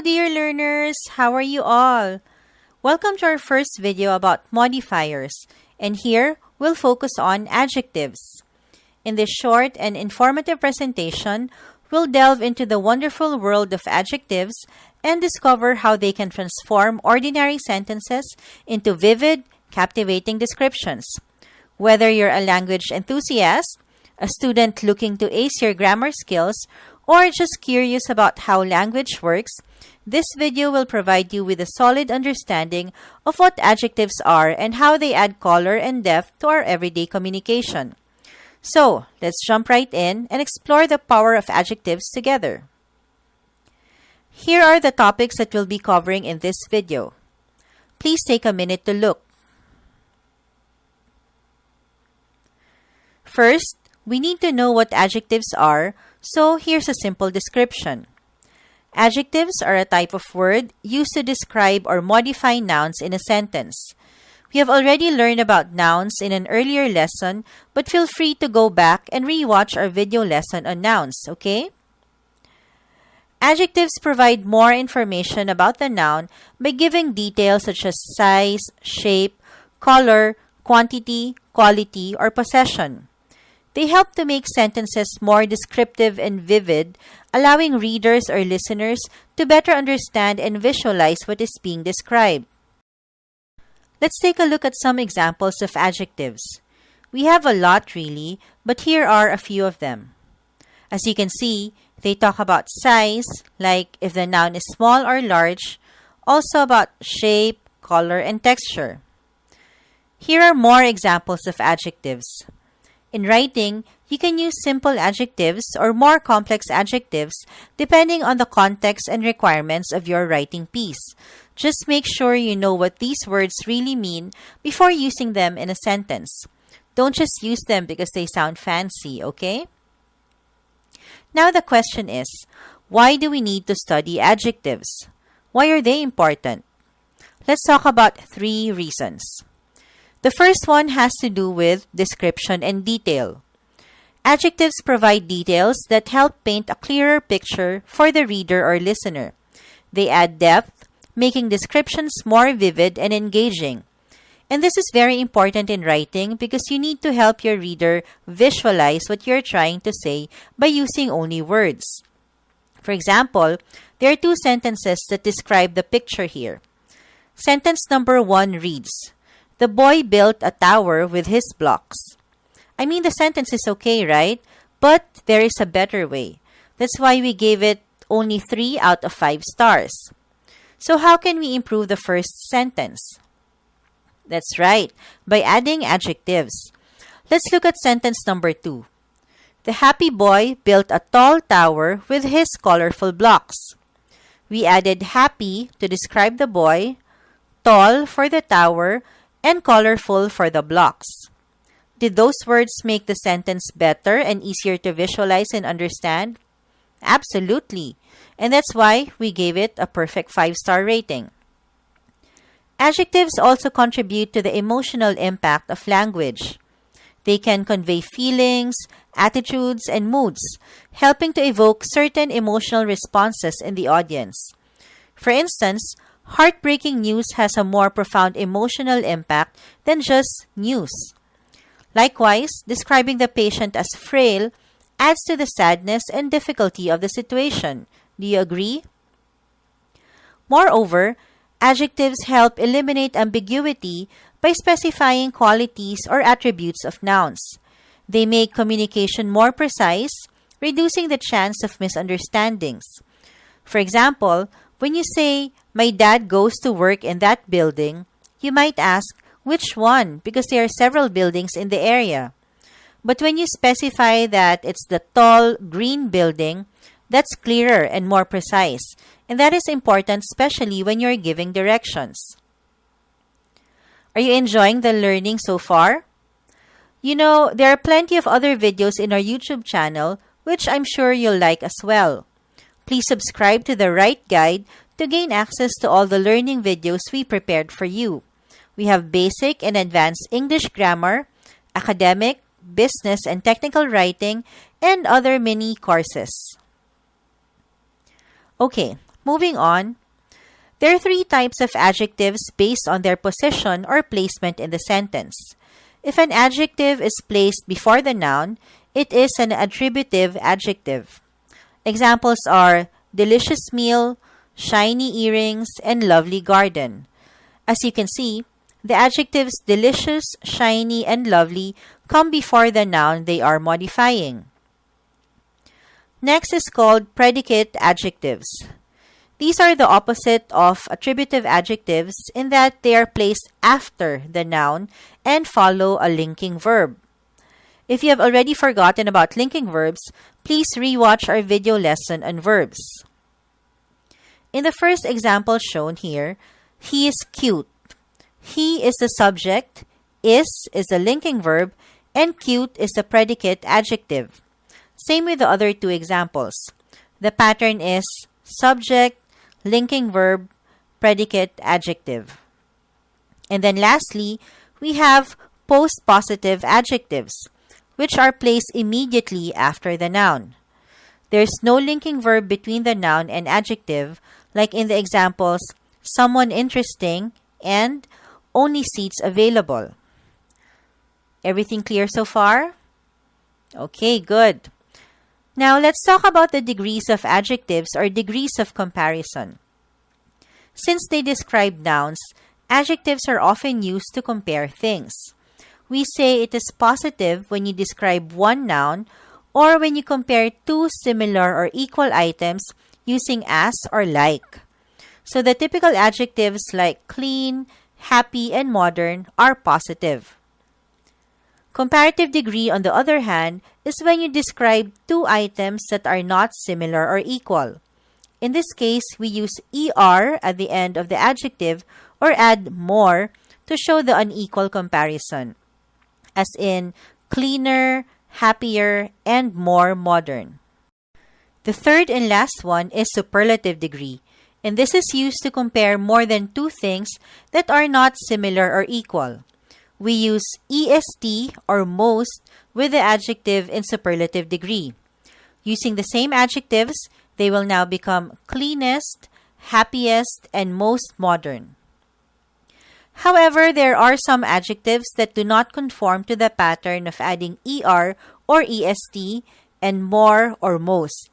dear learners! How are you all? Welcome to our first video about modifiers, and here we'll focus on adjectives. In this short and informative presentation, we'll delve into the wonderful world of adjectives and discover how they can transform ordinary sentences into vivid, captivating descriptions. Whether you're a language enthusiast, a student looking to ace your grammar skills, or just curious about how language works, this video will provide you with a solid understanding of what adjectives are and how they add color and depth to our everyday communication. So, let's jump right in and explore the power of adjectives together. Here are the topics that we'll be covering in this video. Please take a minute to look. First, we need to know what adjectives are, so here's a simple description. Adjectives are a type of word used to describe or modify nouns in a sentence. We have already learned about nouns in an earlier lesson, but feel free to go back and re-watch our video lesson on nouns, okay? Adjectives provide more information about the noun by giving details such as size, shape, color, quantity, quality, or possession. They help to make sentences more descriptive and vivid, allowing readers or listeners to better understand and visualize what is being described. Let's take a look at some examples of adjectives. We have a lot really, but here are a few of them. As you can see, they talk about size, like if the noun is small or large, also about shape, color, and texture. Here are more examples of adjectives. In writing, you can use simple adjectives or more complex adjectives depending on the context and requirements of your writing piece. Just make sure you know what these words really mean before using them in a sentence. Don't just use them because they sound fancy, okay? Now the question is, why do we need to study adjectives? Why are they important? Let's talk about 3 reasons. The first one has to do with description and detail. Adjectives provide details that help paint a clearer picture for the reader or listener. They add depth, making descriptions more vivid and engaging. And this is very important in writing because you need to help your reader visualize what you're trying to say by using only words. For example, there are 2 sentences that describe the picture here. Sentence number 1 reads, "The boy built a tower with his blocks." I mean, the sentence is okay, right? But there is a better way. That's why we gave it only 3 out of 5 stars. So how can we improve the first sentence? That's right, by adding adjectives. Let's look at sentence number 2. The happy boy built a tall tower with his colorful blocks. We added happy to describe the boy, tall for the tower, and colorful for the blocks. Did those words make the sentence better and easier to visualize and understand? Absolutely. And that's why we gave it a perfect 5-star rating. Adjectives also contribute to the emotional impact of language. They can convey feelings, attitudes, and moods, helping to evoke certain emotional responses in the audience. For instance, heartbreaking news has a more profound emotional impact than just news. Likewise, describing the patient as frail adds to the sadness and difficulty of the situation. Do you agree? Moreover, adjectives help eliminate ambiguity by specifying qualities or attributes of nouns. They make communication more precise, reducing the chance of misunderstandings. For example, when you say, "My dad goes to work in that building," you might ask, which one? Because there are several buildings in the area. But when you specify that it's the tall, green building, that's clearer and more precise. And that is important especially when you're giving directions. Are you enjoying the learning so far? You know, there are plenty of other videos in our YouTube channel, which I'm sure you'll like as well. Please subscribe to The Right Guide to gain access to all the learning videos we prepared for you. We have basic and advanced English grammar, academic, business and technical writing, and other mini courses. Okay, Moving on, there are three types of adjectives based on their position or placement in the sentence. If an adjective is placed before the noun, it is an attributive adjective. Examples are delicious meal, shiny earrings, and lovely garden. As you can see, the adjectives delicious, shiny, and lovely come before the noun they are modifying. Next is called predicate adjectives. These are the opposite of attributive adjectives in that they are placed after the noun and follow a linking verb. If you have already forgotten about linking verbs, please rewatch our video lesson on verbs. In the first example shown here, he is cute. He is the subject, is the linking verb, and cute is the predicate adjective. Same with the other two examples. The pattern is subject, linking verb, predicate adjective. And then lastly, we have post-positive adjectives, which are placed immediately after the noun. There's no linking verb between the noun and adjective, like in the examples, someone interesting and only seats available. Everything clear so far? Okay, good. Now, let's talk about the degrees of adjectives or degrees of comparison. Since they describe nouns, adjectives are often used to compare things. We say it is positive when you describe one noun or when you compare two similar or equal items using as or like. So the typical adjectives like clean, happy, and modern are positive. Comparative degree, on the other hand, is when you describe two items that are not similar or equal. In this case, we use er at the end of the adjective or add more to show the unequal comparison, as in cleaner, happier, and more modern. The third and last one is superlative degree, and this is used to compare more than two things that are not similar or equal. We use est or most with the adjective in superlative degree. Using the same adjectives, they will now become cleanest, happiest, and most modern. However, there are some adjectives that do not conform to the pattern of adding er or est and more or most.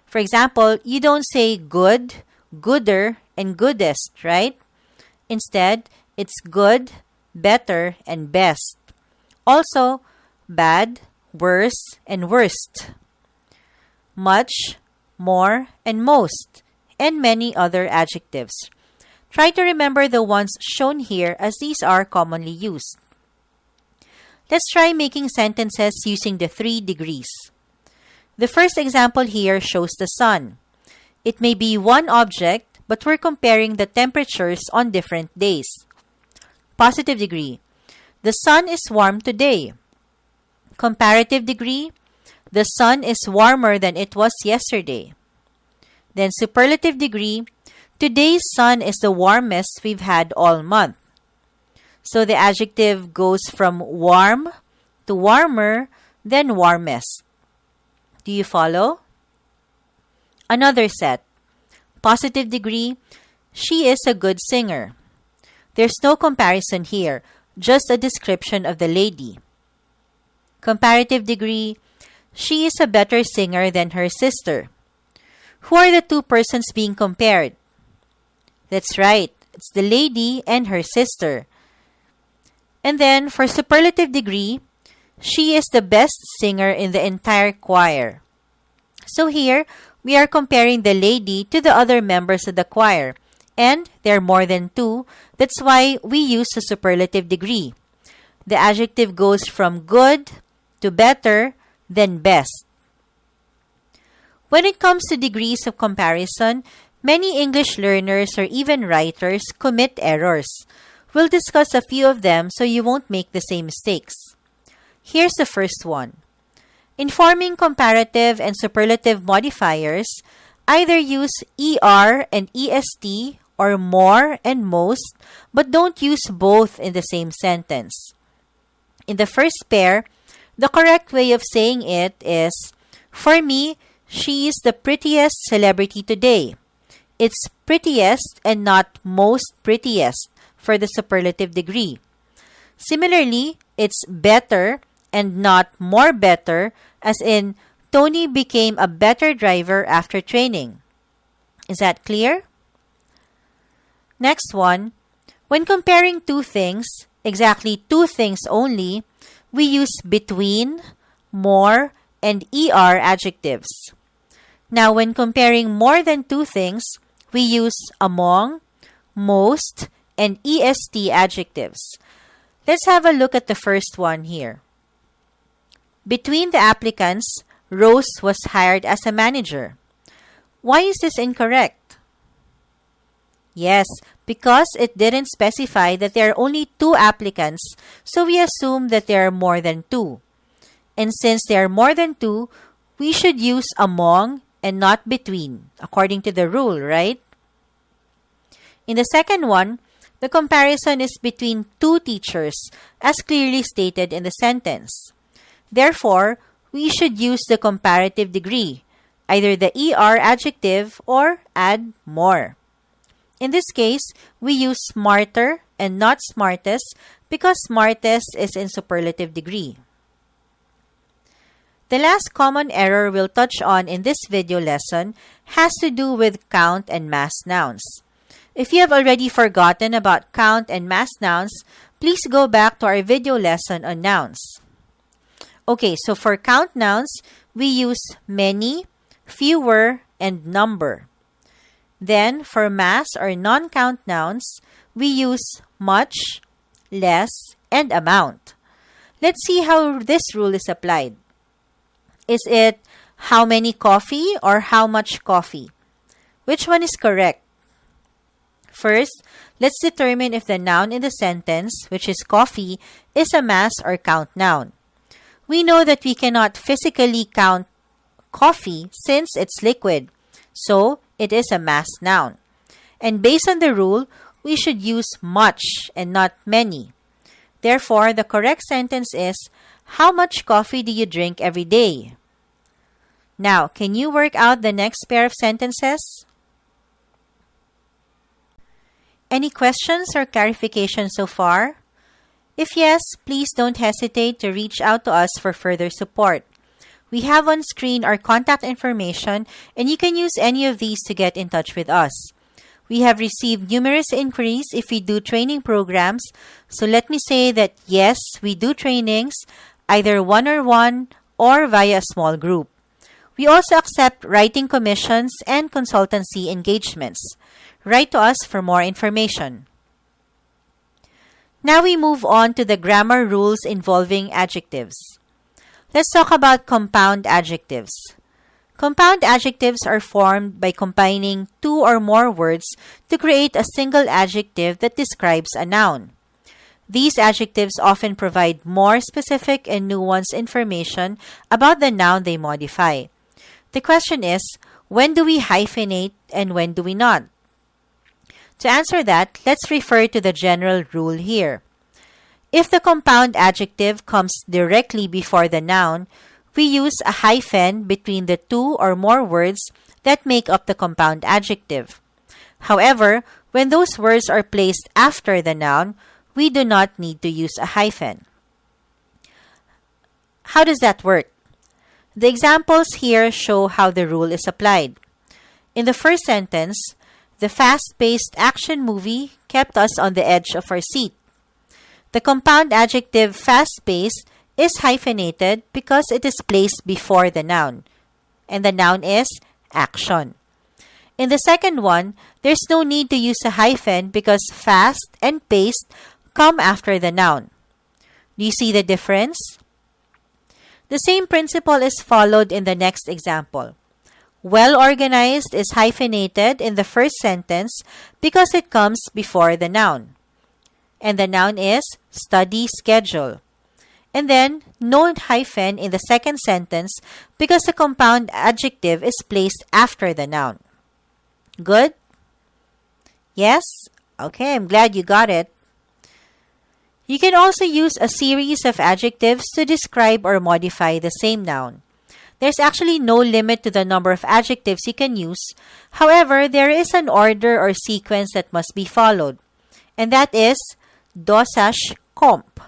For example, you don't say good, gooder, and goodest, right? Instead, it's good, better, and best. Also, bad, worse, and worst. Much, more, and most, and many other adjectives. Try to remember the ones shown here as these are commonly used. Let's try making sentences using the 3 degrees. The first example here shows the sun. It may be one object, but we're comparing the temperatures on different days. Positive degree. The sun is warm today. Comparative degree. The sun is warmer than it was yesterday. Then superlative degree. Today's sun is the warmest we've had all month. So the adjective goes from warm to warmer, then warmest. Do you follow? Another set. Positive degree. She is a good singer. There's no comparison here, just a description of the lady. Comparative degree. She is a better singer than her sister. Who are the two persons being compared? That's right, it's the lady and her sister. And then for superlative degree, she is the best singer in the entire choir. So here, we are comparing the lady to the other members of the choir. And there are more than 2. That's why we use the superlative degree. The adjective goes from good to better, then best. When it comes to degrees of comparison, many English learners or even writers commit errors. We'll discuss a few of them so you won't make the same mistakes. Here's the first one. In forming comparative and superlative modifiers, either use er and est or more and most, but don't use both in the same sentence. In the first pair, the correct way of saying it is, for me, she is the prettiest celebrity today. It's prettiest and not most prettiest for the superlative degree. Similarly, it's better and not more better, as in Tony became a better driver after training. Is that clear? Next one, when comparing two things, exactly two things only, we use between, more, and ER adjectives. Now, when comparing more than two things, we use among, most, and EST adjectives. Let's have a look at the first one here. Between the applicants, Rose was hired as a manager. Why is this incorrect? Yes, because it didn't specify that there are only two applicants, so we assume that there are more than two. And since there are more than two, we should use among and not between, according to the rule, right? In the second one, the comparison is between two teachers, as clearly stated in the sentence. Therefore, we should use the comparative degree, either the ER adjective or add more. In this case, we use smarter and not smartest because smartest is in superlative degree. The last common error we'll touch on in this video lesson has to do with count and mass nouns. If you have already forgotten about count and mass nouns, please go back to our video lesson on nouns. Okay, so for count nouns, we use many, fewer, and number. Then, for mass or non-count nouns, we use much, less, and amount. Let's see how this rule is applied. Is it how many coffee or how much coffee? Which one is correct? First, let's determine if the noun in the sentence, which is coffee, is a mass or count noun. We know that we cannot physically count coffee since it's liquid, so it is a mass noun. And based on the rule, we should use much and not many. Therefore, the correct sentence is, how much coffee do you drink every day? Now, can you work out the next pair of sentences? Any questions or clarification so far? If yes, please don't hesitate to reach out to us for further support. We have on screen our contact information, and you can use any of these to get in touch with us. We have received numerous inquiries if we do training programs, so let me say that yes, we do trainings, either one-on-one or via a small group. We also accept writing commissions and consultancy engagements. Write to us for more information. Now we move on to the grammar rules involving adjectives. Let's talk about compound adjectives. Compound adjectives are formed by combining two or more words to create a single adjective that describes a noun. These adjectives often provide more specific and nuanced information about the noun they modify. The question is, when do we hyphenate and when do we not? To answer that, let's refer to the general rule here. If the compound adjective comes directly before the noun, we use a hyphen between the two or more words that make up the compound adjective. However, when those words are placed after the noun, we do not need to use a hyphen. How does that work? The examples here show how the rule is applied. In the first sentence, the fast-paced action movie kept us on the edge of our seat. The compound adjective fast-paced is hyphenated because it is placed before the noun, and the noun is action. In the second one, there's no need to use a hyphen because fast and paced come after the noun. Do you see the difference? The same principle is followed in the next example. Well-organized is hyphenated in the first sentence because it comes before the noun. And the noun is study schedule. And then, no hyphen in the second sentence because the compound adjective is placed after the noun. Good? Yes? Okay, I'm glad you got it. You can also use a series of adjectives to describe or modify the same noun. There's actually no limit to the number of adjectives you can use. However, there is an order or sequence that must be followed, and that is dosage comp.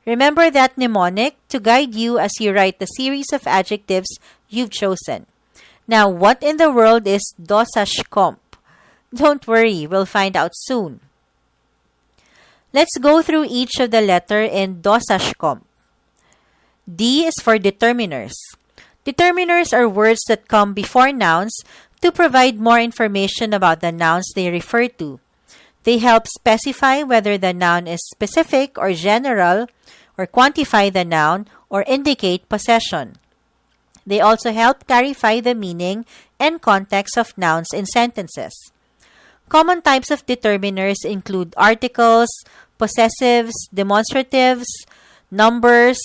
Remember that mnemonic to guide you as you write the series of adjectives you've chosen. Now, what in the world is dosage comp? Don't worry, we'll find out soon. Let's go through each of the letter in dosage comp. D is for determiners. Determiners are words that come before nouns to provide more information about the nouns they refer to. They help specify whether the noun is specific or general, or quantify the noun, or indicate possession. They also help clarify the meaning and context of nouns in sentences. Common types of determiners include articles, possessives, demonstratives, numbers,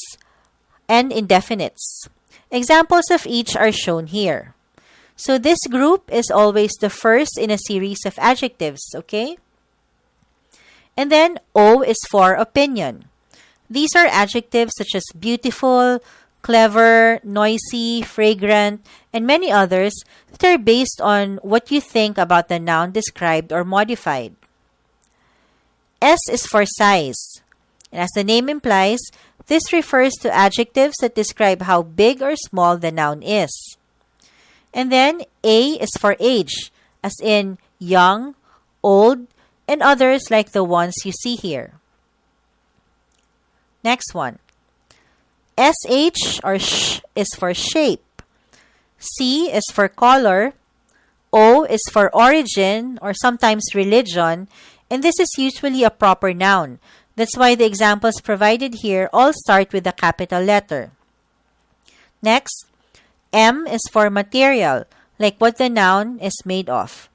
and indefinites. Examples of each are shown here. So this group is always the first in a series of adjectives, okay? And then O is for opinion. These are adjectives such as beautiful, clever, noisy, fragrant, and many others that are based on what you think about the noun described or modified. S is for size. And as the name implies, this refers to adjectives that describe how big or small the noun is. And then A is for age, as in young, old, and others like the ones you see here. Next one. SH or sh is for shape. C is for color. O is for origin or sometimes religion, and this is usually a proper noun. That's why the examples provided here all start with a capital letter. Next, M is for material, like what the noun is made of.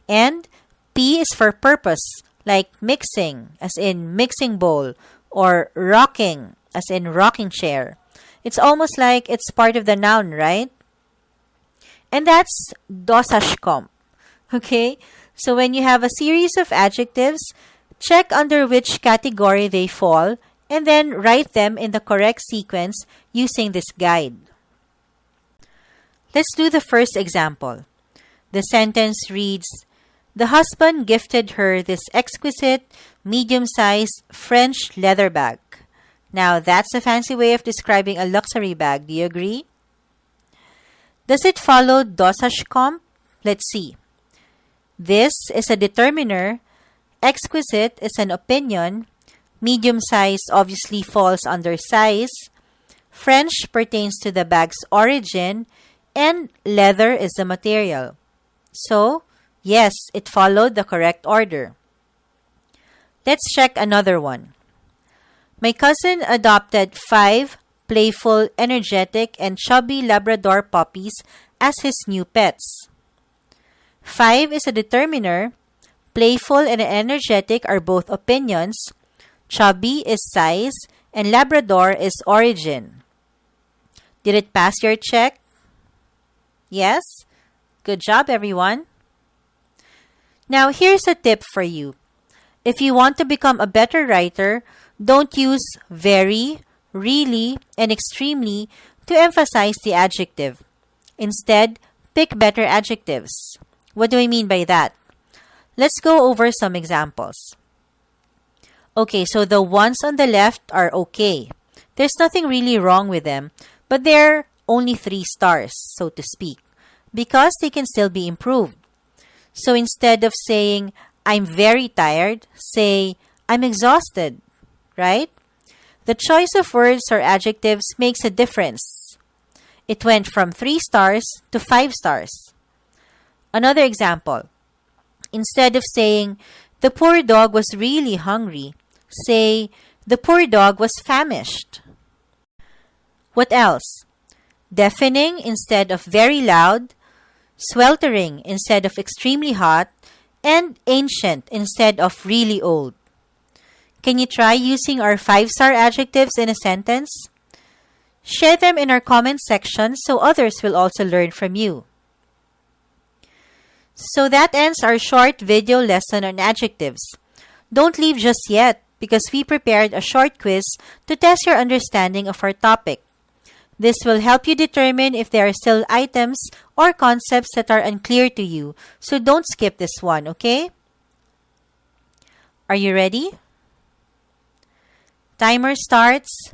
And P is for purpose, like mixing, as in mixing bowl, or rocking, as in rocking chair. It's almost like it's part of the noun, right? And that's dosage comp. Okay? So when you have a series of adjectives, check under which category they fall and then write them in the correct sequence using this guide. Let's do the first example. The sentence reads, "The husband gifted her this exquisite, medium-sized French leather bag." Now, that's a fancy way of describing a luxury bag. Do you agree? Does it follow dosage comp? Let's see. This is a determiner. Exquisite is an opinion. Medium-sized obviously falls under size. French pertains to the bag's origin. And leather is the material. So, yes, it followed the correct order. Let's check another one. My cousin adopted 5 playful, energetic, and chubby Labrador puppies as his new pets. 5 is a determiner. Playful and energetic are both opinions. Chubby is size, and Labrador is origin. Did it pass your check? Yes? Good job, everyone. Now, here's a tip for you. If you want to become a better writer, don't use very, really, and extremely to emphasize the adjective. Instead, pick better adjectives. What do I mean by that? Let's go over some examples. Okay, so the ones on the left are okay. There's nothing really wrong with them, but they're only 3 stars, so to speak, because they can still be improved. So instead of saying, "I'm very tired," say, "I'm exhausted," right? The choice of words or adjectives makes a difference. It went from 3 stars to 5 stars. Another example. Instead of saying, "The poor dog was really hungry," say, "The poor dog was famished." What else? Deafening instead of very loud, sweltering instead of extremely hot, and ancient instead of really old. Can you try using our 5-star adjectives in a sentence? Share them in our comment section so others will also learn from you. So that ends our short video lesson on adjectives. Don't leave just yet because we prepared a short quiz to test your understanding of our topic. This will help you determine if there are still items or concepts that are unclear to you. So don't skip this one, okay? Are you ready? Timer starts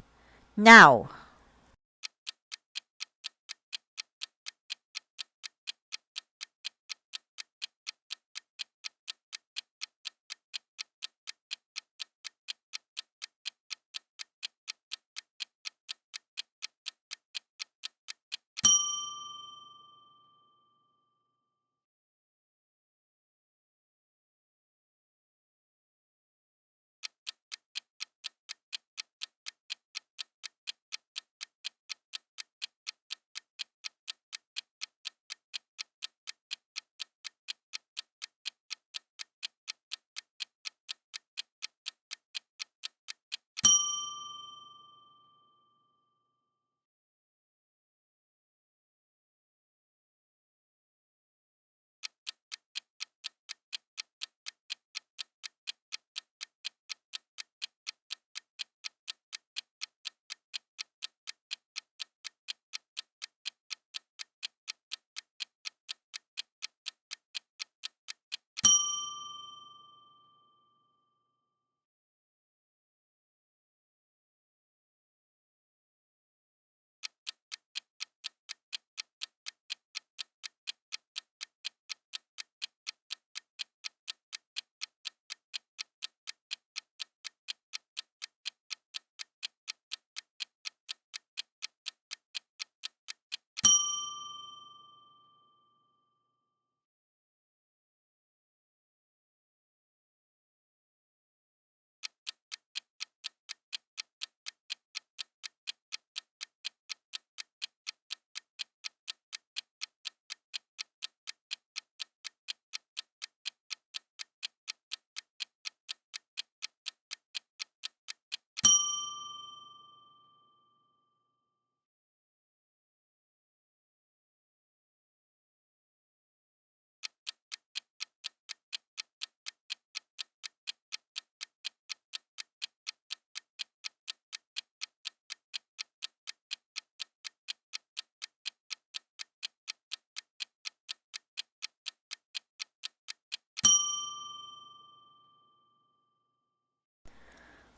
now.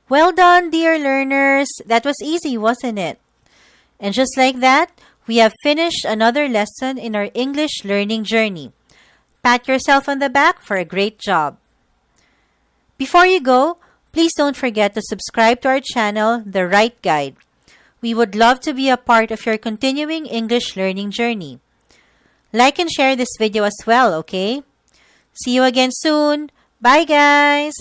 Well done, dear learners. That was easy, wasn't it? And just like that, we have finished another lesson in our English learning journey. Pat yourself on the back for a great job. Before you go, please don't forget to subscribe to our channel, The Right Guide. We would love to be a part of your continuing English learning journey. Like and share this video as well, okay? See you again soon. Bye, guys!